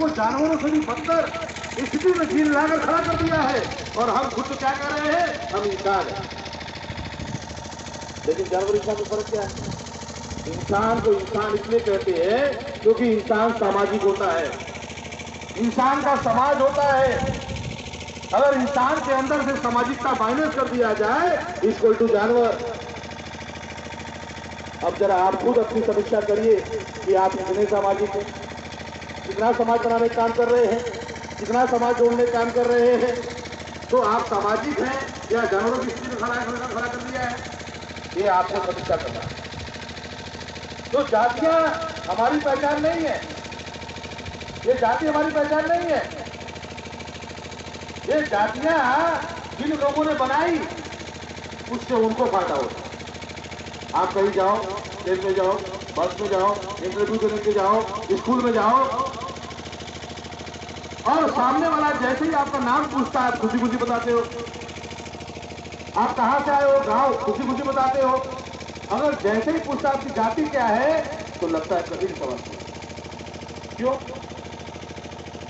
को जानवरों से भी बदतर स्थिति में जीन लाकर खड़ा कर दिया है। और हम खुद तो क्या कर रहे हैं, हम इंसान हैं। लेकिन जानवर इंसान में फर्क क्या है? इंसान को इंसान इसलिए कहते हैं क्योंकि इंसान सामाजिक होता है, इंसान का समाज होता है। अगर इंसान के अंदर से सामाजिकता माइनस कर दिया जाए, इक्वल टू जानवर। अब जरा आप खुद अपनी समीक्षा करिए कि आप कितने सामाजिक हैं, कितना समाज बनाने का काम कर रहे हैं, कितना समाज जोड़ने का काम कर रहे हैं। तो आप सामाजिक हैं या जानवरों की स्थिति में खड़ा कर दिया है, ये आपको समीक्षा करना है। तो जातियां हमारी पहचान नहीं है, ये जाति हमारी पहचान नहीं है। ये जातियां जिन लोगों ने बनाई उससे उनको फायदा होता। आप कहीं जाओ, ट्रेन में जाओ, बस में जाओ, इंटरव्यू देने के जाओ, स्कूल में जाओ, और सामने वाला जैसे ही आपका नाम पूछता है आप खुशी खुशी बताते हो। आप कहां से आए हो, गांव, खुशी खुशी बताते हो। अगर जैसे ही पूछता आपकी जाति क्या है तो लगता है कभी नहीं समझते। क्यों?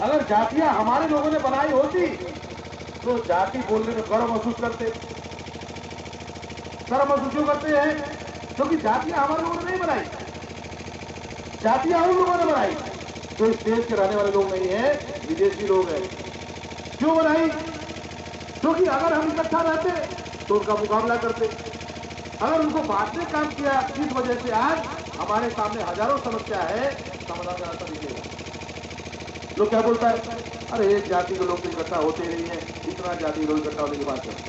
अगर जातियां हमारे लोगों ने बनाई होती तो जाति बोलने में गर्व महसूस करते। गर्व महसूस क्यों करते हैं? क्योंकि जातियां हमारे लोगों ने नहीं बनाई, जातियां उन लोगों ने बनाई जो इस देश के रहने वाले लोग नहीं है, विदेशी लोग हैं। क्यों बनाई? क्योंकि अगर हम इकट्ठा रहते तो उनका मुकाबला करते। अगर उनको बांटने काम किया, इस वजह से आज हमारे सामने हजारों समस्या है, समाधान का रास्ता दीजिएगा। लोग क्या बोलता है, अरे एक जाति के लोग तो इकट्ठा होते नहीं है, इतना जाति लोग इकट्ठा होने की बात करते।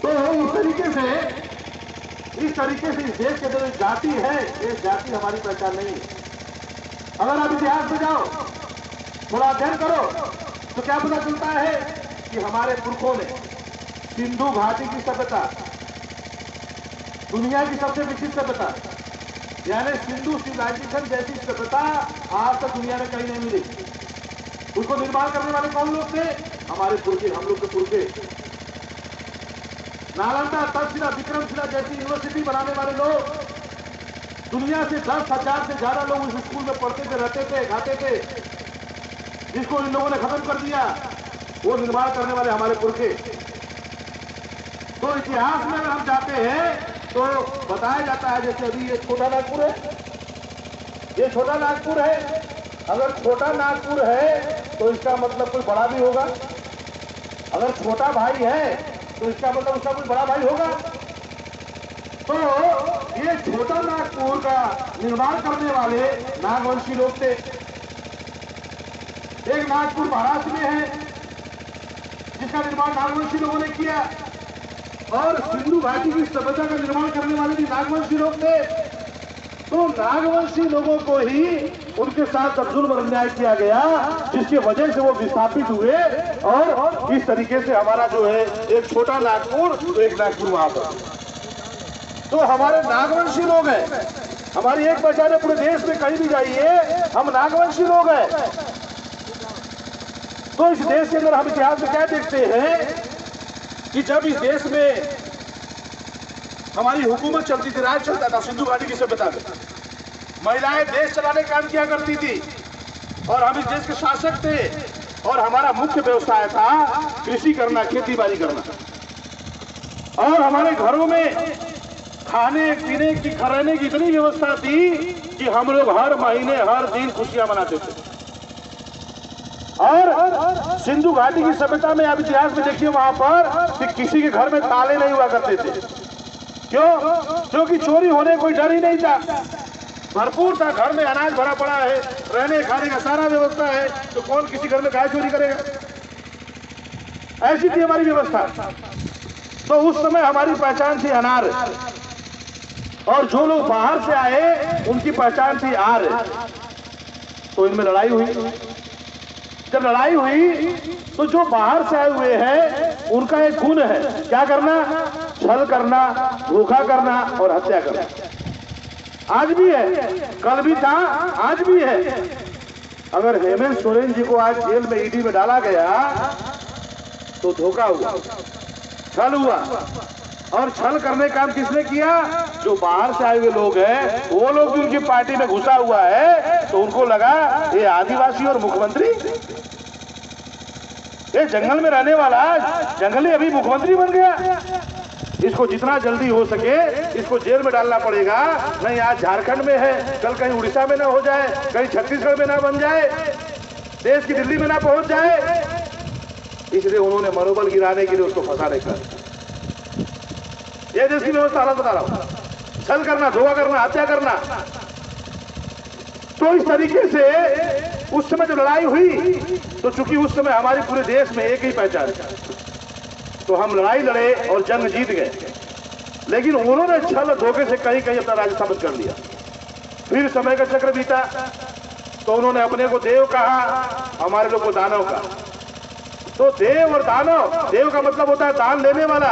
तो इस तरीके से इस देश के जो जाति है, ये जाति हमारी पहचान नहीं है। अगर आप इतिहास में जाओ, थोड़ा अध्ययन करो, तो क्या पता चलता है कि हमारे पुरखों ने सिंधु घाटी की सभ्यता, दुनिया की सबसे विकसित सभ्यता, यानी सिंधु सिविलाइजेशन जैसी सभ्यता आज तक दुनिया में कहीं नहीं मिली। उसको निर्माण करने वाले कौन लोग थे? हमारे पुरखे, हम लोग के पुरखे। नालंदा, तक्षशिला, विक्रमशिला जैसी यूनिवर्सिटी बनाने वाले लोग, दुनिया से 10,000 से ज्यादा लोग उस स्कूल में पढ़ते थे, रहते थे, खाते थे, जिसको इन लोगों ने खत्म कर दिया। वो निर्माण करने वाले हमारे पुरखे। तो इतिहास में अगर हम जाते हैं तो बताया जाता है, जैसे अभी ये छोटा नागपुर है, ये छोटा नागपुर है। अगर छोटा नागपुर है तो इसका मतलब कोई बड़ा भी होगा। अगर छोटा भाई है तो इसका मतलब उसका कोई बड़ा भाई होगा। तो ये छोटा नागपुर का निर्माण करने वाले नागवंशी लोग थे। एक नागपुर महाराष्ट्र में है जिसका निर्माण नागवंशी लोगों ने किया, और सिंधु घाटी की सभ्यता का निर्माण करने वाले भी नागवंशी लोग थे। तो नागवंशी लोगों को ही उनके साथ जुल्म अन्याय किया गया, जिसकी वजह से वो विस्थापित हुए, और इस तरीके से हमारा जो है एक छोटा नागपुर तो एक नागपुर वहां पर। तो हमारे नागवंशी लोग हैं, हमारी एक पहचान है। पूरे देश में कहीं भी जाइए हम नागवंशी लोग हैं। तो इस देश के अंदर हम इतिहास में क्या देखते हैं कि जब इस देश में हमारी हुकूमत चलती थी, राज चलता था, सिंधु घाटी की सभ्यता में महिलाएं देश चलाने का काम किया करती थी, और हम इस देश के शासक थे, और हमारा मुख्य व्यवसाय था कृषि करना, खेती बाड़ी करना। और हमारे घरों में खाने पीने की, रहने की इतनी व्यवस्था थी कि हम लोग हर महीने हर दिन खुशियां मनाते थे। और सिंधु घाटी की सभ्यता में आप इतिहास में देखिए, वहां पर कि किसी के घर में ताले नहीं हुआ करते थे। क्यों? क्योंकि चोरी होने कोई डर ही नहीं था, भरपूर था, घर में अनाज भरा पड़ा है, रहने खाने का सारा व्यवस्था है, तो कौन किसी घर में गाय चोरी करेगा? ऐसी थी हमारी व्यवस्था। तो उस समय हमारी पहचान थी अनार, और जो लोग बाहर से आए उनकी पहचान थी आर। तो इनमें लड़ाई हुई। जब लड़ाई हुई तो जो बाहर से आए हुए हैं उनका एक गुण है, क्या करना? छल करना, धोखा करना और हत्या करना। आज भी है, कल भी था, आज भी है। अगर हेमंत सोरेन जी को आज जेल में ईडी में डाला गया तो धोखा हुआ, छल हुआ, और छल करने का काम किसने किया? जो बाहर से आए हुए लोग हैं, वो लोग भी उनकी पार्टी में घुसा हुआ है, तो उनको लगा ये आदिवासी और मुख्यमंत्री, ये जंगल में रहने वाला जंगली अभी मुख्यमंत्री बन गया। इसको जितना जल्दी हो सके इसको जेल में डालना पड़ेगा। नहीं आज झारखंड में है, कल कहीं उड़ीसा में ना हो जाए, कहीं छत्तीसगढ़ में ना बन जाए, देश की दिल्ली में ना पहुंच जाए। इसलिए उन्होंने मनोबल गिराने के लिए उसको फंसाने का, ये देश की व्यवस्था हालत बता रहा हूं। छल करना, धोखा करना, हत्या करना। तो इस तरीके से उस समय जब लड़ाई हुई, तो चूंकि उस समय हमारे पूरे देश में एक ही पहचान था, तो हम लड़ाई लड़े और जंग जीत गए। लेकिन उन्होंने छल धोखे से कहीं कहीं अपना राज्य स्थापित कर लिया। फिर समय का चक्र बीता, तो उन्होंने अपने को देव कहा, हमारे लोग को दानव कहा। तो देव और दानव, देव का मतलब होता है दान लेने वाला,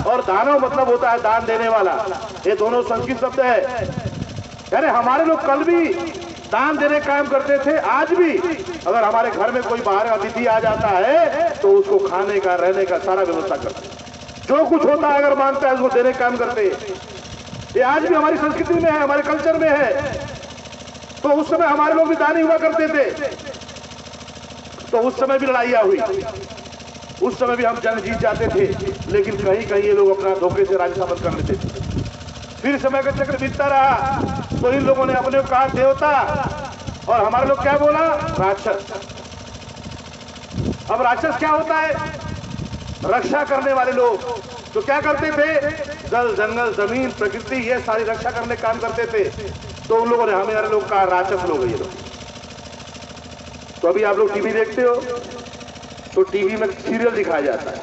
और दानव मतलब होता है दान देने वाला। ये दोनों संस्कृत शब्द है। यानी हमारे लोग कल भी दान देने का काम करते थे, आज भी अगर हमारे घर में कोई बाहर अतिथि आ जाता है तो उसको खाने का, रहने का सारा व्यवस्था करते हैं। जो कुछ होता है अगर मांगता है उसको देने का काम करते हैं। ये आज भी हमारी संस्कृति में है, हमारे कल्चर में है। तो उस समय हमारे लोग भी दानी हुआ करते थे, तो उस समय भी लड़ाइयां हुई, उस समय भी हम जंग जीत जाते थे। लेकिन कहीं कहीं ये लोग अपना धोखे से राज्य स्थापित कर लेते थे। फिर समय का चक्र बीतता रहा, तो इन लोगों ने अपने को कहा देवता, और हमारे लोग क्या बोला? राक्षस। अब राक्षस क्या होता है? रक्षा करने वाले लोग। तो क्या करते थे? जल, जंगल, जमीन, प्रकृति, ये सारी रक्षा करने का काम करते थे। तो उन लोगों ने हमारे लोग कहा राक्षस लोग ये लोग। तो अभी आप लोग टीवी देखते हो, तो टीवी में सीरियल दिखाया जाता है।